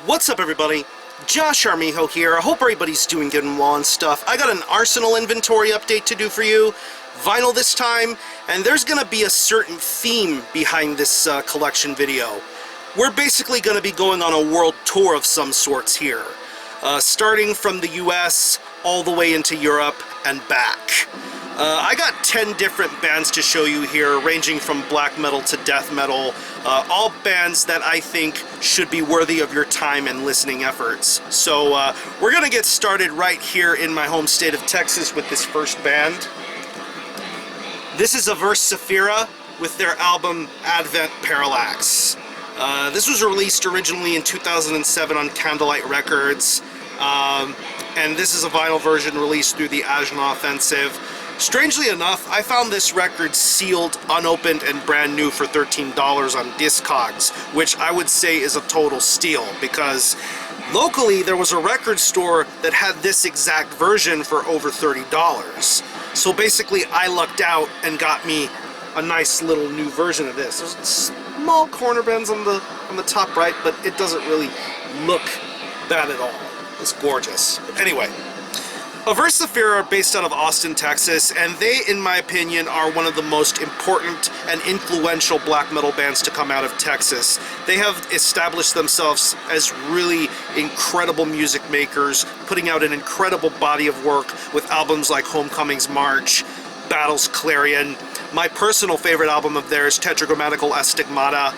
What's up, everybody? Josh Armijo here. I hope everybody's doing good and well and stuff. I got an Arsenal inventory update to do for you. Vinyl this time, and there's gonna be a certain theme behind this collection video. We're basically gonna be going on a world tour of some sorts here. Starting from the US all the way into Europe and back. I got 10 different bands to show you here, ranging from black metal to death metal. All bands that I think should be worthy of your time and listening efforts. So we're gonna get started right here in my home state of Texas with this first band. This is Aversafhira with their album Advent Parallax. This was released originally in 2007 on Candlelight Records, and this is a vinyl version released through the OFENZIVY. Strangely enough, I found this record sealed, unopened, and brand new for $13 on Discogs, which I would say is a total steal, because locally there was a record store that had this exact version for over $30. So basically I lucked out and got me a nice little new version of this. There's small corner bends on the top right, but it doesn't really look bad at all. It's gorgeous. Anyway, Aversafhira are based out of Austin, Texas, and they, in my opinion, are one of the most important and influential black metal bands to come out of Texas. They have established themselves as really incredible music makers, putting out an incredible body of work with albums like Homecoming's March, Battle's Clarion. My personal favorite album of theirs, Tetragrammatical Astigmata.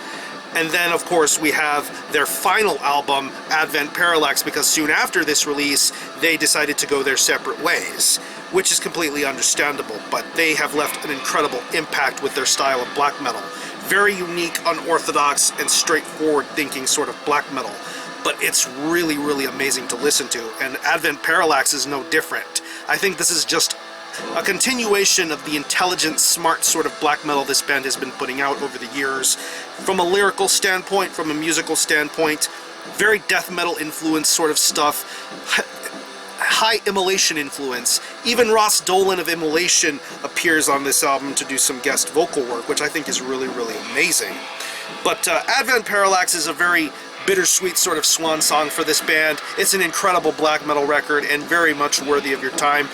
And then, of course, we have their final album, Advent Parallax, because soon after this release, they decided to go their separate ways, which is completely understandable, but they have left an incredible impact with their style of black metal. Very unique, unorthodox, and straightforward thinking sort of black metal, but it's really, really amazing to listen to, and Advent Parallax is no different. I think this is just a continuation of the intelligent, smart sort of black metal this band has been putting out over the years. From a lyrical standpoint, from a musical standpoint, very death metal influence sort of stuff, high Immolation influence. Even Ross Dolan of Immolation appears on this album to do some guest vocal work, which I think is really, really amazing. But Advent Parallax is a very bittersweet sort of swan song for this band. It's an incredible black metal record and very much worthy of your time.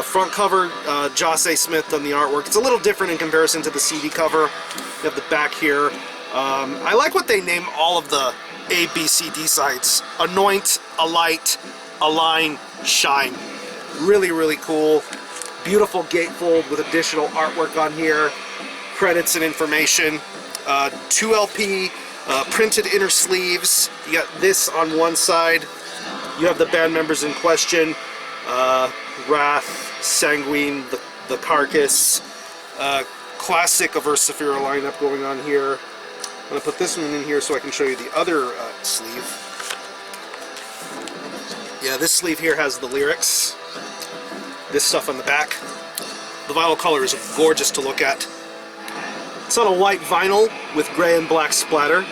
Front cover, Joss A. Smith on the artwork. It's a little different in comparison to the CD cover. You have the back here. I like what they name all of the A, B, C, D sides. Anoint, Alight, Align, Shine. Really, really cool. Beautiful gatefold with additional artwork on here. Credits and information. 2 LP, printed inner sleeves. You got this on one side. You have the band members in question. Wrath, Sanguine, the Carcass, classic Aversafhira lineup going on here. I'm going to put this one in here so I can show you the other sleeve. Yeah, this sleeve here has the lyrics. This stuff on the back. The vinyl color is gorgeous to look at. It's on a white vinyl with gray and black splatter.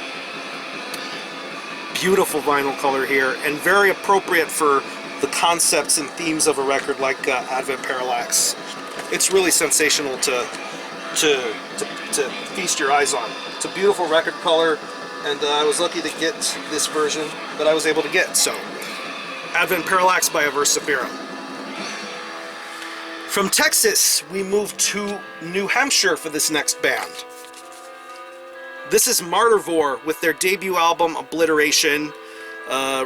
Beautiful vinyl color here, and very appropriate for the concepts and themes of a record like Advent Parallax. It's really sensational to feast your eyes on. It's a beautiful record color, and I was lucky to get this version that I was able to get. So, Advent Parallax by Aversafhira. From Texas, we move to New Hampshire for this next band. This is Martyvore with their debut album, Obliteration.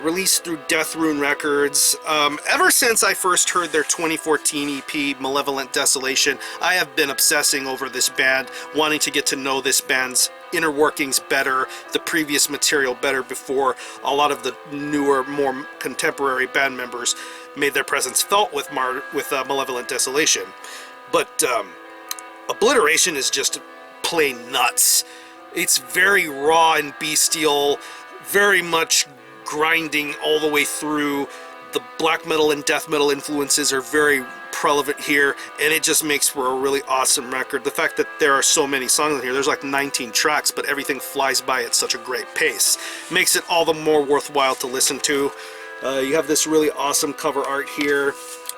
Released through Death Rune Records. Ever since I first heard their 2014 EP, Malevolent Desolation, I have been obsessing over this band, wanting to get to know this band's inner workings better, the previous material better, before a lot of the newer, more contemporary band members made their presence felt with Malevolent Desolation. But Obliteration is just plain nuts. It's very raw and bestial, very much grinding all the way through. The black metal and death metal influences are very prevalent here, and it just makes for a really awesome record. The fact that there are so many songs in here, there's like 19 tracks, but everything flies by at such a great pace, makes it all the more worthwhile to listen to. You have this really awesome cover art here.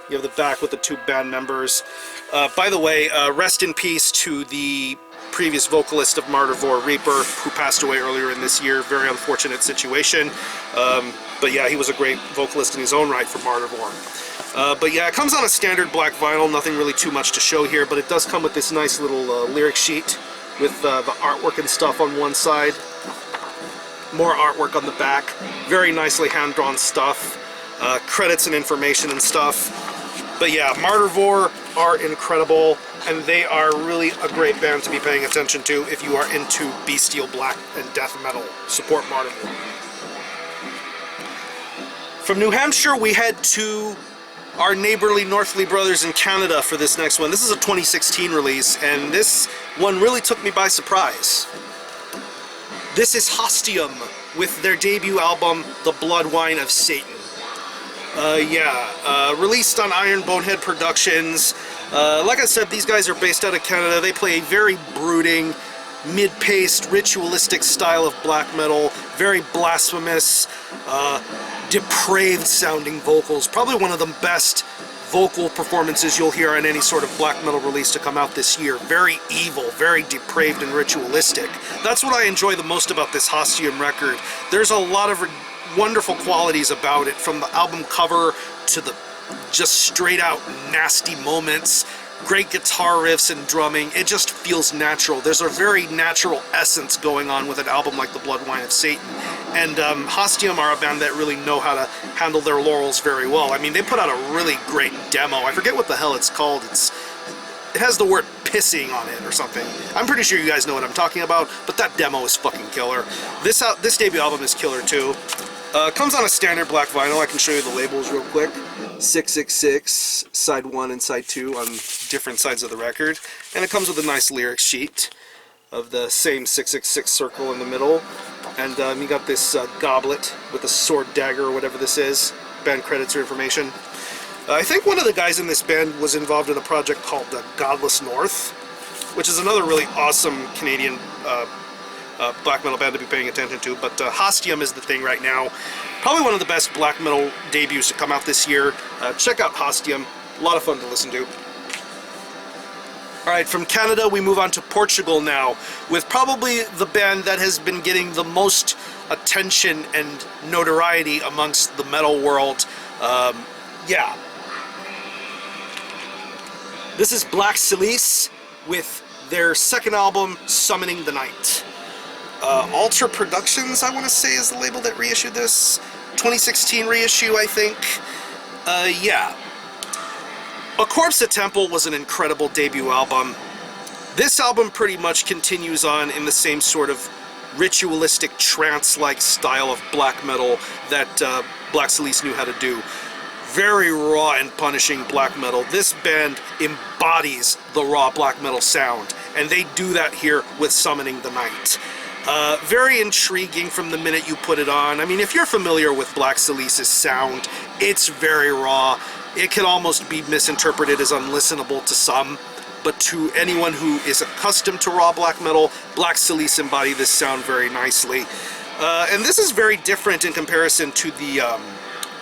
You have the back with the 2 band members. By the way, rest in peace to the previous vocalist of Martyvore, Reaper, who passed away earlier in this year. Very unfortunate situation. But yeah, he was a great vocalist in his own right for Martyvore. But yeah, it comes on a standard black vinyl, nothing really too much to show here, but it does come with this nice little lyric sheet with the artwork and stuff on one side. More artwork on the back. Very nicely hand-drawn stuff. Credits and information and stuff. But yeah, Martyvore are incredible, and they are really a great band to be paying attention to if you are into bestial black and death metal. Support Martyvore. From New Hampshire, we head to our neighborly Northley brothers in Canada for this next one. This is a 2016 release, and this one really took me by surprise. This is Hostium with their debut album, The Blood Wine of Satan. Released on Iron Bonehead Productions. Like I said, these guys are based out of Canada. They play a very brooding, mid-paced, ritualistic style of black metal. Very blasphemous, depraved sounding vocals. Probably one of the best vocal performances you'll hear on any sort of black metal release to come out this year. Very evil, very depraved and ritualistic. That's what I enjoy the most about this Hostium record. There's a lot of wonderful qualities about it, from the album cover to the just straight out nasty moments, great guitar riffs and drumming. It just feels natural. There's a very natural essence going on with an album like The Blood Wine of Satan. And Hostium are a band that really know how to handle their laurels very well. I mean, they put out a really great demo. I forget what the hell it's called. It has the word pissing on it or something. I'm pretty sure you guys know what I'm talking about, but that demo is fucking killer. This debut album is killer too. Comes on a standard black vinyl. I can show you the labels real quick. 666, side 1 and side 2 on different sides of the record. And it comes with a nice lyric sheet of the same 666 circle in the middle. And you got this goblet with a sword dagger or whatever this is. Band credits or information. I think one of the guys in this band was involved in a project called the Godless North, which is another really awesome Canadian black metal band to be paying attention to. But Hostium is the thing right now. Probably one of the best black metal debuts to come out this year. Check out Hostium. A lot of fun to listen to. Alright, from Canada we move on to Portugal now, with probably the band that has been getting the most attention and notoriety amongst the metal world. This is Black Cilice with their second album, Summoning the Night. Alter Productions, I want to say, is the label that reissued this. 2016 reissue, I think. A Corpse at Temple was an incredible debut album. This album pretty much continues on in the same sort of ritualistic, trance-like style of black metal that Black Cilice knew how to do. Very raw and punishing black metal. This band embodies the raw black metal sound, and they do that here with Summoning the Night. Very intriguing from the minute you put it on. I mean, if you're familiar with Black Cilice's sound, it's very raw. It can almost be misinterpreted as unlistenable to some, but to anyone who is accustomed to raw black metal, Black Cilice embody this sound very nicely. And this is very different in comparison to the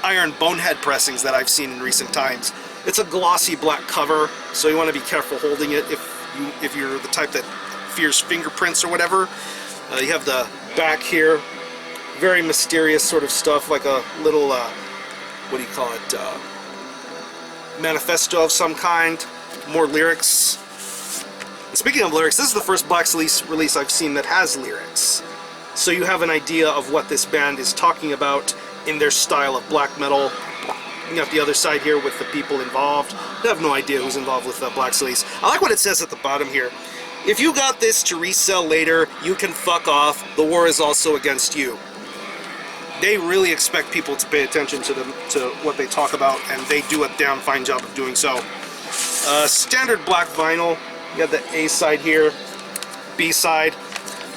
Iron Bonehead pressings that I've seen in recent times. It's a glossy black cover, so you want to be careful holding it if you're the type that fears fingerprints or whatever. You have the back here, very mysterious sort of stuff, like a little, what do you call it, manifesto of some kind, more lyrics. And speaking of lyrics, this is the first Black Cilice release I've seen that has lyrics. So you have an idea of what this band is talking about in their style of black metal. You got the other side here with the people involved. I have no idea who's involved with Black Cilice. I like what it says at the bottom here. If you got this to resell later, you can fuck off. The war is also against you. They really expect people to pay attention to what they talk about, and they do a damn fine job of doing so. Standard black vinyl. You got the A side here, B side.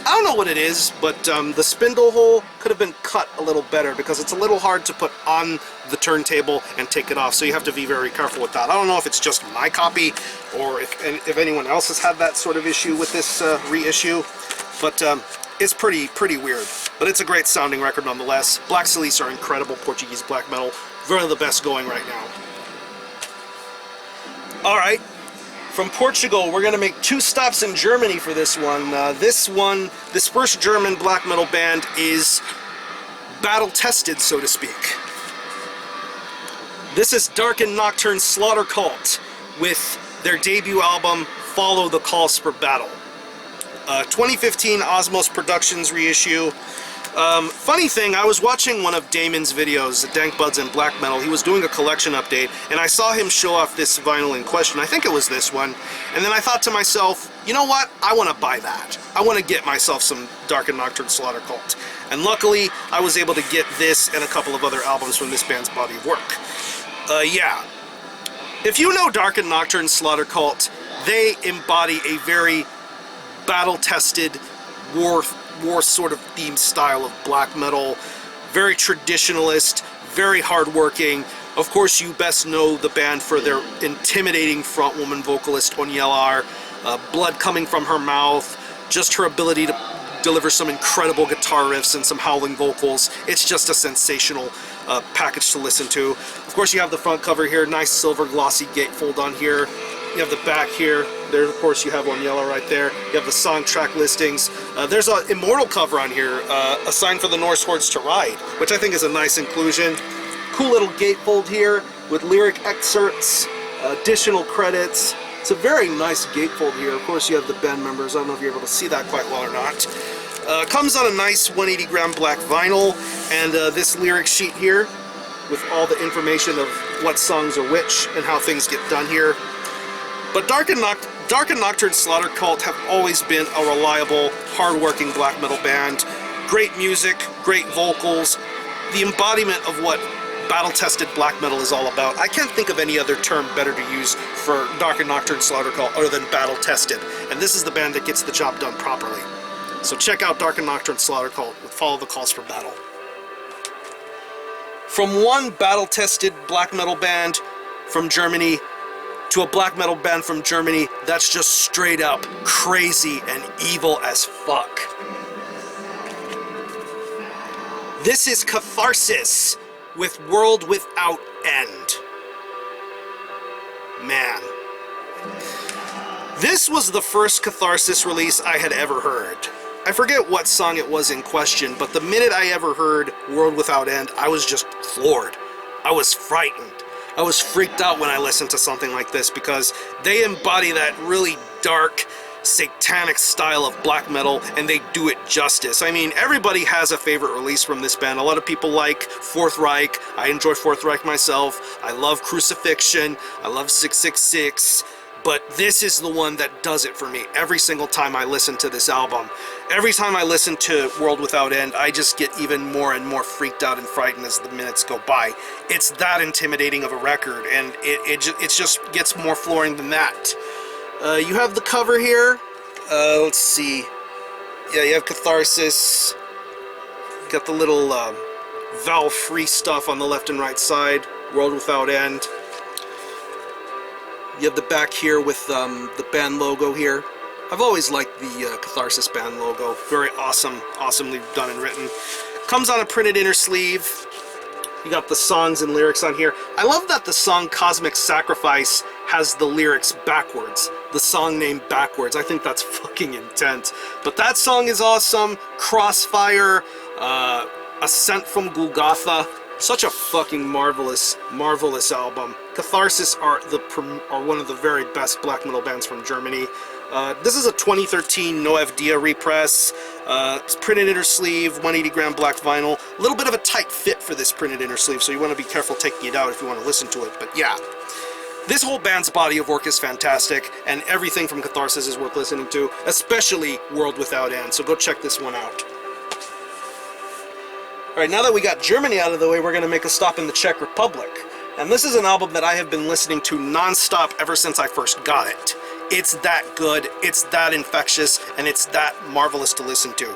I don't know what it is, but the spindle hole could have been cut a little better because it's a little hard to put on the turntable and take it off, so you have to be very careful with that. I don't know if it's just my copy or if anyone else has had that sort of issue with this reissue, but it's pretty weird. But it's a great sounding record nonetheless. Black Cilice are incredible Portuguese black metal, one of the best going right now. Alright, From Portugal, we're going to make 2 stops in Germany for this one. This first German black metal band is battle-tested, so to speak. This is Darkened Nocturne SLAUGHTERCULT with their debut album, Follow the Calls for Battle. 2015 Osmos Productions reissue. Funny thing, I was watching one of Damon's videos, Dank Buds and Black Metal. He was doing a collection update, and I saw him show off this vinyl in question. I think it was this one. And then I thought to myself, you know what? I want to buy that. I want to get myself some Darkened Nocturne SLAUGHTERCULT. And luckily, I was able to get this and a couple of other albums from this band's body of work. Yeah. If you know Darkened Nocturne SLAUGHTERCULT, they embody a very battle-tested, war sort of theme style of black metal. Very traditionalist, very hardworking. Of course, you best know the band for their intimidating frontwoman vocalist, Onyelar. Blood coming from her mouth, just her ability to deliver some incredible guitar riffs and some howling vocals. It's just a sensational package to listen to. Of course, you have the front cover here, nice silver glossy gatefold on here. You have the back here. There, of course, you have Onyelar right there. You have the song track listings. There's an Immortal cover on here, A Sign for the Norse Hordes to Ride, which I think is a nice inclusion. Cool little gatefold here with lyric excerpts, additional credits. It's a very nice gatefold here. Of course, you have the band members. I don't know if you're able to see that quite well or not. Comes on a nice 180 gram black vinyl, and this lyric sheet here with all the information of what songs are which and how things get done here. But Darkened Nocturne SLAUGHTERCULT have always been a reliable, hard-working black metal band. Great music, great vocals, the embodiment of what battle-tested black metal is all about. I can't think of any other term better to use for Darkened Nocturne SLAUGHTERCULT other than battle-tested, and this is the band that gets the job done properly. So check out Darkened Nocturne SLAUGHTERCULT with Follow the Calls for Battle. From one battle-tested black metal band from Germany to a black metal band from Germany that's just straight up crazy and evil as fuck. This is Catharsis with World Without End. Man. This was the first Catharsis release I had ever heard. I forget what song it was in question, but the minute I ever heard World Without End, I was just floored. I was frightened. I was freaked out when I listened to something like this because they embody that really dark, satanic style of black metal, and they do it justice. I mean, everybody has a favorite release from this band. A lot of people like Fourth Reich. I enjoy Fourth Reich myself. I love Crucifixion. I love 666. But this is the one that does it for me every single time I listen to this album. Every time I listen to World Without End, I just get even more and more freaked out and frightened as the minutes go by. It's that intimidating of a record, and it just gets more flooring than that. You have the cover here. Let's see. Yeah, you have Catharsis. You got the little valve-free stuff on the left and right side. World Without End. You have the back here with the band logo here. I've always liked the Catharsis band logo. Very awesome, awesomely done and written. Comes on a printed inner sleeve. You got the songs and lyrics on here. I love that the song Cosmic Sacrifice has the lyrics backwards. The song name backwards. I think that's fucking intense. But that song is awesome. Crossfire, Ascent from Golgotha. Such a fucking marvelous, marvelous album. Catharsis are one of the very best black metal bands from Germany. This is a 2013 Noev Dia repress. It's printed inner sleeve, 180 gram black vinyl. A little bit of a tight fit for this printed inner sleeve, so you want to be careful taking it out if you want to listen to it. But yeah, this whole band's body of work is fantastic, and everything from Catharsis is worth listening to, especially World Without End. So go check this one out. Alright, now that we got Germany out of the way, we're going to make a stop in the Czech Republic. And this is an album that I have been listening to non-stop ever since I first got it. It's that good, it's that infectious, and it's that marvelous to listen to.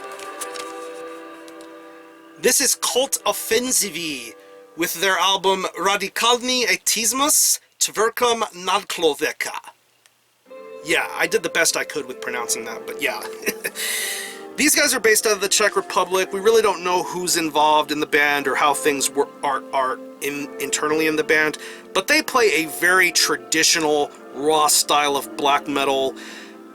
This is KULT OFENZIVY with their album Radikalny Ateismus Tverkom Nadkloveka. Yeah, I did the best I could with pronouncing that, but yeah. These guys are based out of the Czech Republic. We really don't know who's involved in the band or how things are internally in the band, but they play a very traditional raw style of black metal.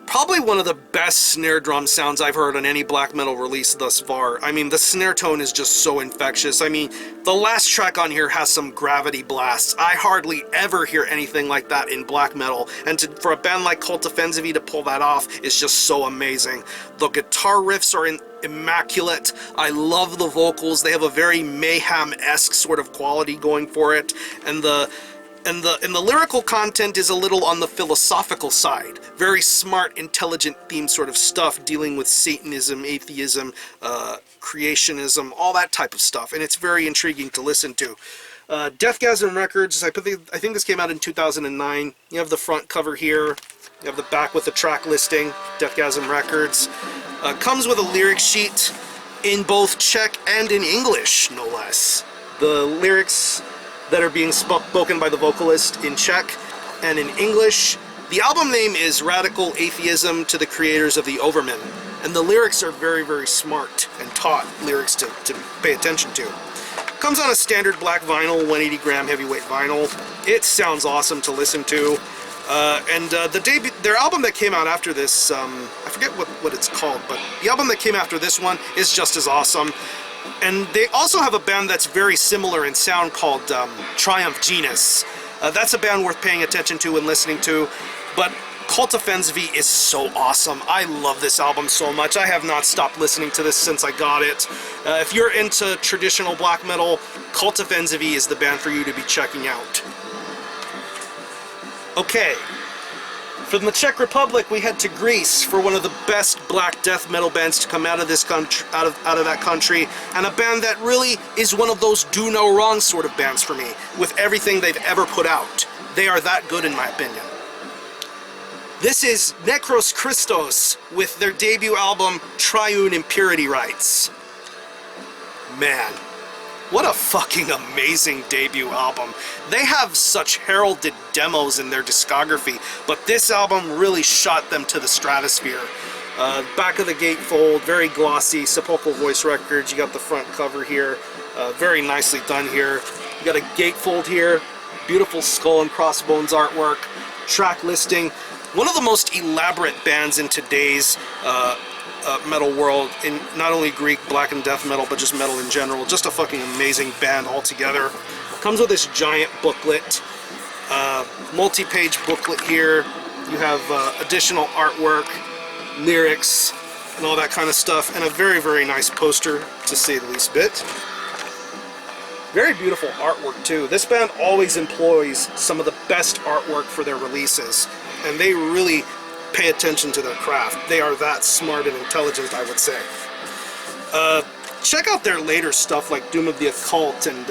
Probably one of the best snare drum sounds I've heard on any black metal release thus far. I mean, the snare tone is just so infectious. I mean, the last track on here has some gravity blasts. I hardly ever hear anything like that in black metal, and for a band like KULT OFENZIVY to pull that off is just so amazing. The guitar riffs are immaculate. I love the vocals. They have a very Mayhem-esque sort of quality going for it, and the lyrical content is a little on the philosophical side. Very smart, intelligent theme sort of stuff, dealing with Satanism, atheism, creationism, all that type of stuff, and it's very intriguing to listen to. Deathgasm Records, I think this came out in 2009. You have the front cover here. You have the back with the track listing, Deathgasm Records. Comes with a lyric sheet in both Czech and in English, no less. The lyrics that are being spoken by the vocalist in Czech and in English. The album name is Radical Atheism to the Creators of the Overmen, and the lyrics are very, very smart and taut lyrics to pay attention to. Comes on a standard black vinyl, 180 gram heavyweight vinyl. It sounds awesome to listen to. Their album that came out after this, I forget what it's called, but the album that came after this one is just as awesome. And they also have a band that's very similar in sound called Triumph Genus. That's a band worth paying attention to and listening to. But KULT OFENZIVY is so awesome. I love this album so much. I have not stopped listening to this since I got it. If you're into traditional black metal, KULT OFENZIVY is the band for you to be checking out. Okay. From the Czech Republic, we head to Greece for one of the best black death metal bands to come out of this country, out of that country, and a band that really is one of those do no wrong sort of bands for me, with everything they've ever put out. They are that good in my opinion. This is Necros Christos with their debut album, Triune Impurity Rites. Man, what a fucking amazing debut album. They have such heralded demos in their discography, but this album really shot them to the stratosphere. Back of the gatefold, very glossy, Sepulchral Voice Records. You got the front cover here, very nicely done here. You got a gatefold here, beautiful skull and crossbones artwork, track listing. One of the most elaborate bands in today's metal world, in not only Greek black and death metal, but just metal in general. Just a fucking amazing band altogether. Comes with this giant booklet, multi-page booklet here. You have additional artwork, lyrics, and all that kind of stuff, and a very, very nice poster, to say the least bit. Very beautiful artwork too. This band always employs some of the best artwork for their releases, and they really pay attention to their craft. They are that smart and intelligent, I would say. Check out their later stuff like Doom of the Occult and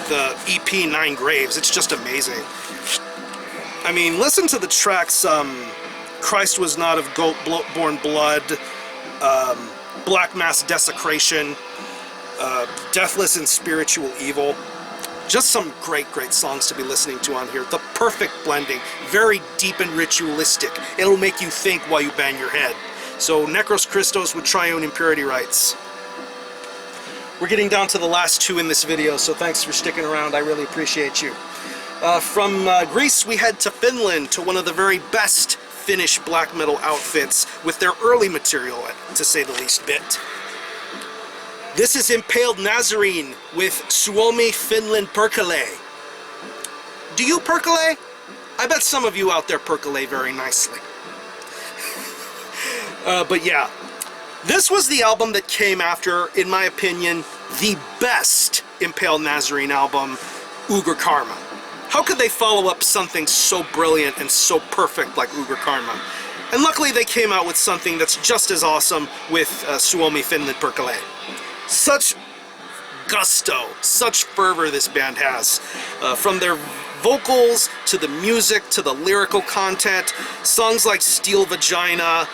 the EP 9 Graves. It's just amazing. I mean, listen to the tracks Christ Was Not of Goat-Born Blood, Black Mass Desecration, Deathless and Spiritual Evil. Just some great, great songs to be listening to on here. The perfect blending, very deep and ritualistic. It'll make you think while you bang your head. So Necros Christos with Triune Impurity Rites. We're getting down to the last two in this video, so thanks for sticking around. I really appreciate you. From Greece, we head to Finland, to one of the very best Finnish black metal outfits with their early material, to say the least bit. This is Impaled Nazarene with Suomi Finland Perkele. Do you percolate? I bet some of you out there percolate very nicely. But yeah, this was the album that came after, in my opinion, the best Impaled Nazarene album, Ugra Karma. How could they follow up something so brilliant and so perfect like Ugra Karma? And luckily they came out with something that's just as awesome with Suomi Finland Perkele. Such gusto, such fervor this band has. From their vocals, to the music, to the lyrical content, songs like Steel Vagina,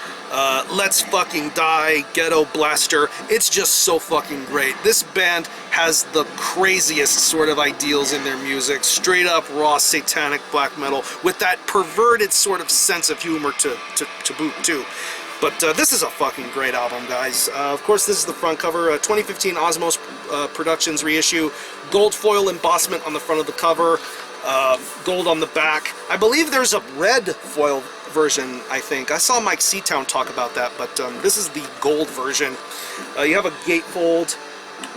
Let's Fucking Die, Ghetto Blaster, it's just so fucking great. This band has the craziest sort of ideals in their music, straight up raw satanic black metal, with that perverted sort of sense of humor to boot too. But this is a fucking great album, guys. Of course, this is the front cover, 2015 Osmos Productions reissue, gold foil embossment on the front of the cover, Gold on the back. I believe there's a red foil version, I think. I saw Mike Seatown talk about that, but this is the gold version. You have a gatefold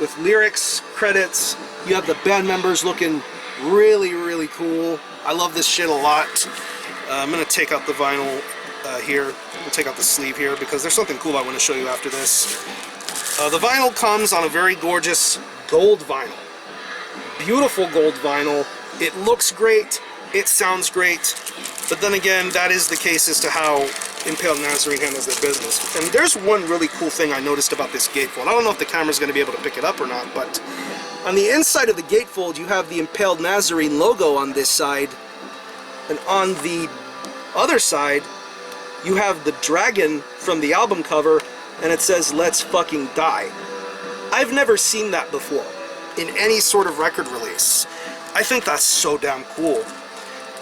with lyrics, credits. You have the band members looking really, really cool. I love this shit a lot. I'm going to take out the vinyl here. We'll take out the sleeve here because there's something cool I want to show you after this. The vinyl comes on a very gorgeous gold vinyl. Beautiful gold vinyl. It looks great. It sounds great. But then again, that is the case as to how Impaled Nazarene handles their business. And there's one really cool thing I noticed about this gatefold. I don't know if the camera's going to be able to pick it up or not, but on the inside of the gatefold, you have the Impaled Nazarene logo on this side. And on the other side, you have the dragon from the album cover, and it says, "Let's fucking die." I've never seen that before in any sort of record release. I think that's so damn cool.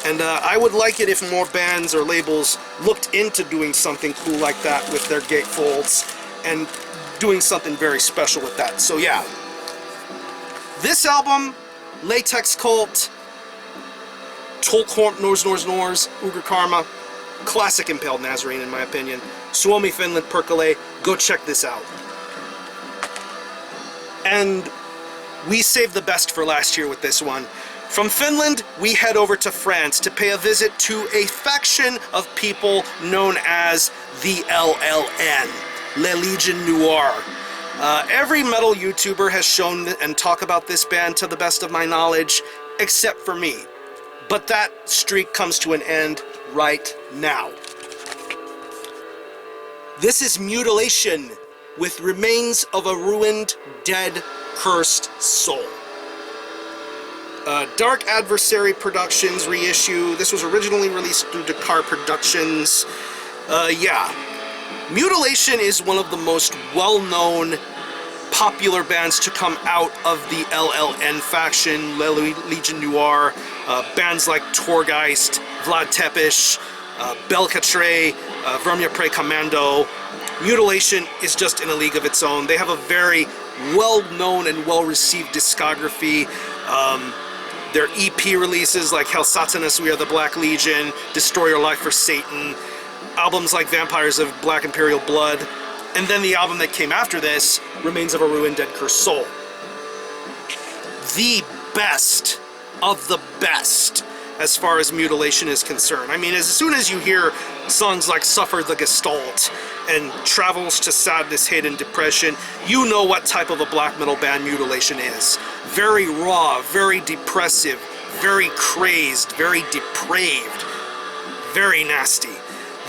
And I would like it if more bands or labels looked into doing something cool like that with their gatefolds and doing something very special with that. So yeah, this album, Latex Cult, Tolkorm, Nors, Uger Karma, classic Impaled Nazarene in my opinion. Suomi, Finland, Perkele, go check this out. And we saved the best for last year with this one. From Finland, we head over to France to pay a visit to a faction of people known as the LLN, Le Legion Noire. Every metal YouTuber has shown and talked about this band to the best of my knowledge, except for me. But that streak comes to an end right now. This is Mütiilation with Remains of a Ruined, Dead, Cursed Soul. Dark Adversary Productions reissue. This was originally released through Dakar Productions. Yeah. Mütiilation is one of the most well-known, popular bands to come out of the LLN faction, Le Legion Noire. Bands like Torgeist, Vlad Tepes, Belcatre, Vermia Prey Commando. Mütiilation is just in a league of its own. They have a very well-known and well-received discography. Their EP releases like Hell Satanas, We Are the Black Legion, Destroy Your Life for Satan, albums like Vampires of Black Imperial Blood, and then the album that came after this, Remains of a Ruined, Dead, Cursed Soul. The best of the best as far as Mütiilation is concerned. I mean, as soon as you hear songs like Suffer the Gestalt and Travels to Sadness, Hate, and Depression, you know what type of a black metal band Mütiilation is. Very raw, very depressive, very crazed, very depraved, very nasty.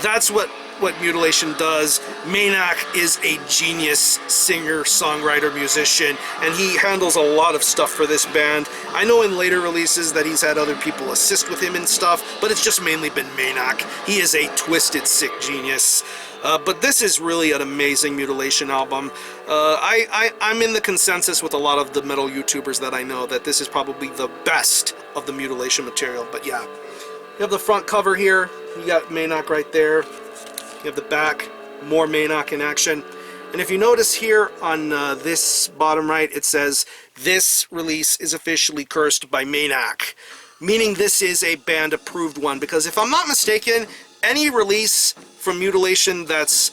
That's what Mütiilation does. Maynard is a genius singer, songwriter, musician, and he handles a lot of stuff for this band. I know in later releases that he's had other people assist with him and stuff, but it's just mainly been Maynard. He is a twisted, sick genius. But this is really an amazing Mütiilation album. I'm in the consensus with a lot of the metal YouTubers that I know that this is probably the best of the Mütiilation material. But yeah, you have the front cover here. You got Maynard right there. You have the back, more Maynard in action. And if you notice here on this bottom right, it says, "This release is officially cursed by Maynard," meaning this is a band approved one. Because if I'm not mistaken, any release from Mütiilation that's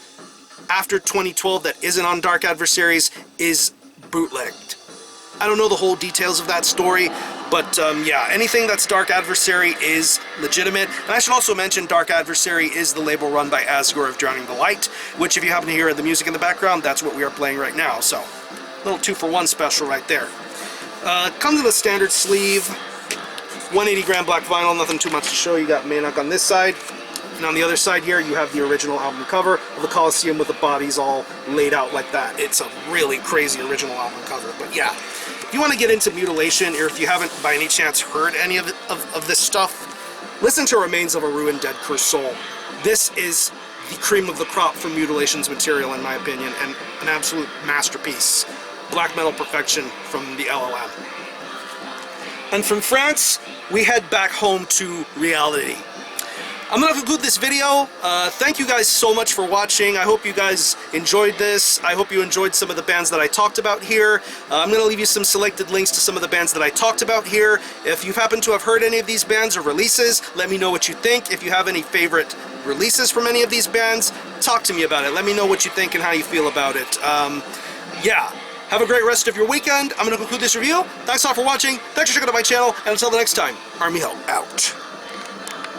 after 2012 that isn't on Dark Adversaries is bootlegged. I don't know the whole details of that story, but yeah, anything that's Dark Adversary is legitimate. And I should also mention Dark Adversary is the label run by Asgore of Drowning the Light, which if you happen to hear the music in the background, that's what we are playing right now. So, little 2-for-1 special right there. Comes with a standard sleeve, 180 gram black vinyl, nothing too much to show. You got Maynard on this side. And on the other side here, you have the original album cover of the Coliseum with the bodies all laid out like that. It's a really crazy original album cover. But yeah, if you want to get into Mütiilation, or if you haven't by any chance heard any of this stuff, listen to Remains of a Ruined, Dead, Cursed Soul. This is the cream of the crop for Mütiilation's material, in my opinion, and an absolute masterpiece. Black metal perfection from the LLM. And from France, we head back home to reality. I'm gonna conclude this video. Thank you guys so much for watching. I hope you guys enjoyed this. I hope you enjoyed some of the bands that I talked about here. I'm gonna leave you some selected links to some of the bands that I talked about here. If you happen to have heard any of these bands or releases, let me know what you think. If you have any favorite releases from any of these bands, talk to me about it. Let me know what you think and how you feel about it. Yeah. Have a great rest of your weekend. I'm going to conclude this review. Thanks all for watching. Thanks for checking out my channel. And until the next time, Army Ho out.